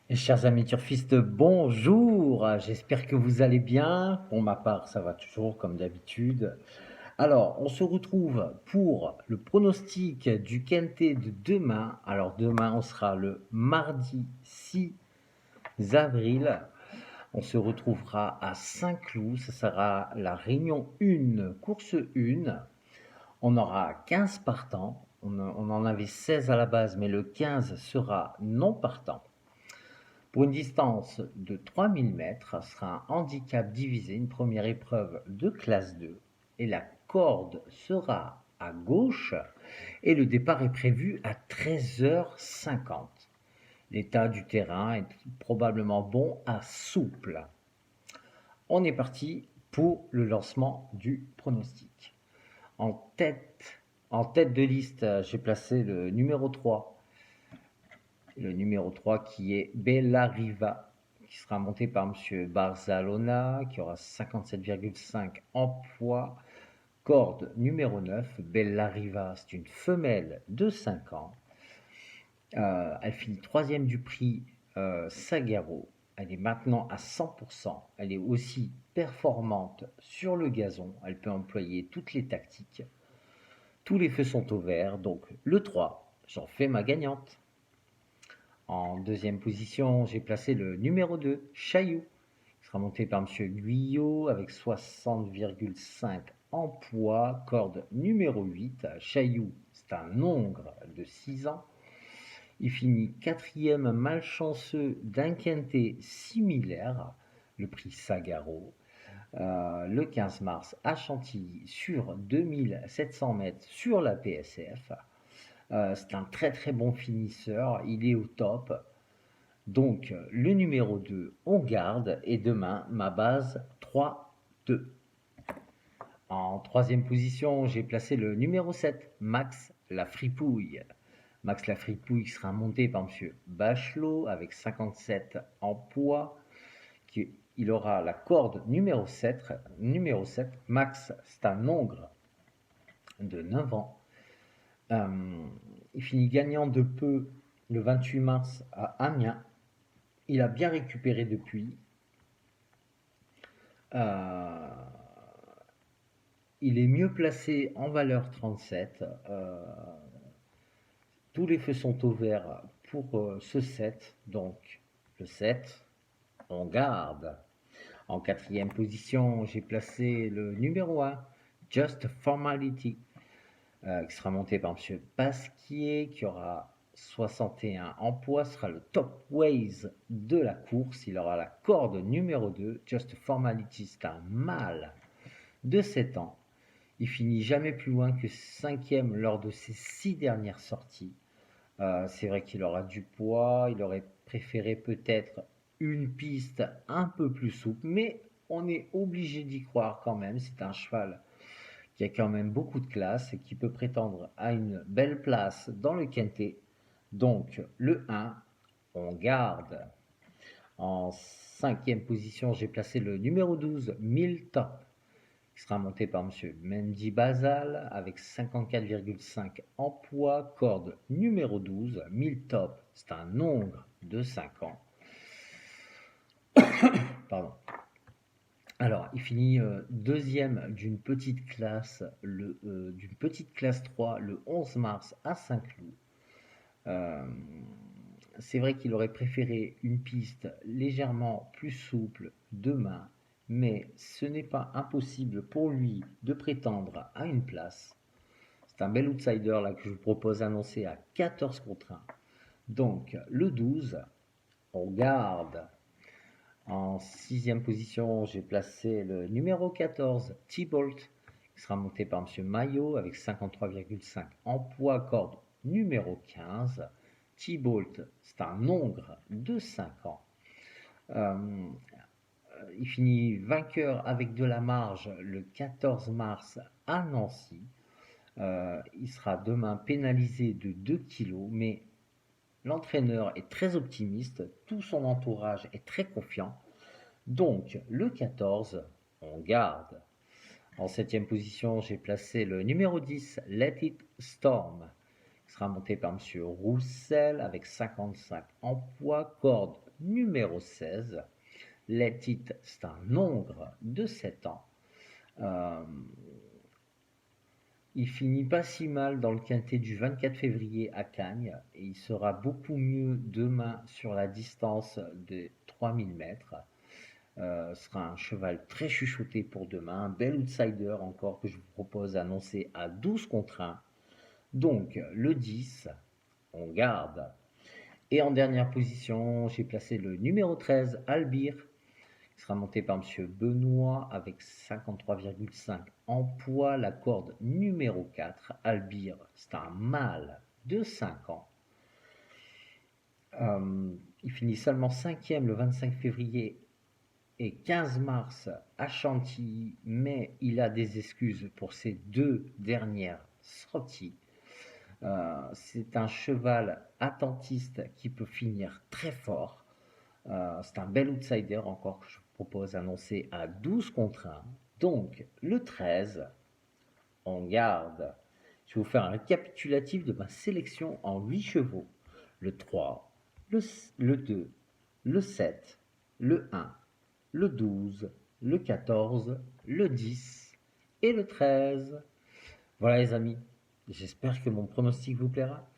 Et chers amis turfistes, bonjour, j'espère que vous allez bien. Pour ma part, ça va toujours comme d'habitude. Alors, on se retrouve pour le pronostic du quintet de demain. Alors, demain, on sera le mardi 6 avril. On se retrouvera à Saint-Cloud. Ce sera la réunion 1, course 1. On aura 15 partants. On en avait 16 à la base, mais le 15 sera non partant. Pour une distance de 3000 mètres, ce sera un handicap divisé, une première épreuve de classe 2. Et la corde sera à gauche et le départ est prévu à 13h50. L'état du terrain est probablement bon à souple. On est parti pour le lancement du pronostic. En tête, en tête de liste, j'ai placé le numéro 3. Le numéro 3 qui est Bella Riva, qui sera monté par M. Barzalona, qui aura 57,5 en poids. Corde numéro 9, Bella Riva, c'est une femelle de 5 ans. Elle finit troisième du prix Sagaro. Elle est maintenant à 100%. Elle est aussi performante sur le gazon. Elle peut employer toutes les tactiques. Tous les feux sont au vert. Donc le 3, j'en fais ma gagnante. En deuxième position, j'ai placé le numéro 2, Chailloux, qui sera monté par M. Guyot avec 60,5 en poids. Corde numéro 8, Chailloux, c'est un hongre de 6 ans. Il finit quatrième malchanceux d'un quintet similaire, le prix Sagaro, le 15 mars à Chantilly sur 2700 mètres sur la PSF. C'est un très très bon finisseur, il est au top. Donc le numéro 2, on garde et demain ma base 3-2. En troisième position, j'ai placé le numéro 7, Max la Fripouille. Max la Fripouille sera monté par M. Bachelot avec 57 en poids. Il aura la corde numéro 7. Max, c'est un hongre de 9 ans. Il finit gagnant de peu le 28 mars à Amiens. Il a bien récupéré depuis. Il est mieux placé en valeur 37. Tous les feux sont au vert pour ce 7. Donc le 7, on garde. En quatrième position, j'ai placé le numéro 1, Just Formality, qui sera monté par M. Pasquier, qui aura 61 en poids, sera le top ways de la course. Il aura la corde numéro 2, Just Formality, c'est un mâle de 7 ans. Il finit jamais plus loin que 5e lors de ses 6 dernières sorties. C'est vrai qu'il aura du poids, il aurait préféré peut-être une piste un peu plus souple, mais on est obligé d'y croire quand même. C'est un cheval qui a quand même beaucoup de classe et qui peut prétendre à une belle place dans le quintet. Donc le 1, on garde. En cinquième position, j'ai placé le numéro 12, 1000 Top, qui sera monté par M. Mendy Basal avec 54,5 en poids. Corde numéro 12, 1000 Top, c'est un hongre de 5 ans. Pardon. Alors, il finit deuxième d'une petite classe, d'une petite classe 3 le 11 mars à Saint-Cloud. C'est vrai qu'il aurait préféré une piste légèrement plus souple demain, mais ce n'est pas impossible pour lui de prétendre à une place. C'est un bel outsider là que je vous propose d'annoncer à 14 contre 1. Donc le 12, on garde. En sixième position, j'ai placé le numéro 14, T-Bolt, qui sera monté par M. Maillot avec 53,5 en poids. Corde numéro 15. T-Bolt, c'est un hongre de 5 ans. Il finit vainqueur avec de la marge le 14 mars à Nancy. Il sera demain pénalisé de 2 kg, mais l'entraîneur est très optimiste, tout son entourage est très confiant. Donc le 14, on garde. En septième position, j'ai placé le numéro 10, Let It Storm, qui sera monté par M. Roussel avec 55 en poids. Corde numéro 16. Let It, c'est un nombre de 7 ans. Il finit pas si mal dans le quintet du 24 février à Cagnes et il sera beaucoup mieux demain sur la distance de 3000 mètres. Ce sera un cheval très chuchoté pour demain, un bel outsider encore que je vous propose d'annoncer à 12 contre 1. Donc le 10, on garde. Et en dernière position, j'ai placé le numéro 13, Albir, qui sera monté par Monsieur Benoît avec 53,5 en poids. La corde numéro 4, Albir, c'est un mâle de 5 ans. Il finit seulement 5e le 25 février et 15 mars à Chantilly, mais il a des excuses pour ses 2 dernières sorties. C'est un cheval attentiste qui peut finir très fort. C'est un bel outsider encore que je vous propose d'annoncer à 12 contre 1. Donc le 13, on garde. Je vais vous faire un récapitulatif de ma sélection en 8 chevaux. Le 3, le 2, le 7, le 1, le 12, le 14, le 10 et le 13. Voilà les amis, j'espère que mon pronostic vous plaira.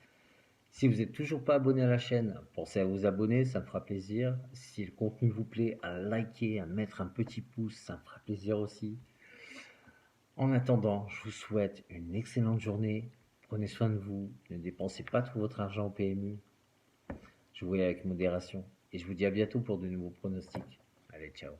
Si vous n'êtes toujours pas abonné à la chaîne, pensez à vous abonner, ça me fera plaisir. Si le contenu vous plaît, à liker, à mettre un petit pouce, ça me fera plaisir aussi. En attendant, je vous souhaite une excellente journée. Prenez soin de vous, ne dépensez pas tout votre argent au PMU. Jouez avec modération. Et je vous dis à bientôt pour de nouveaux pronostics. Allez, ciao.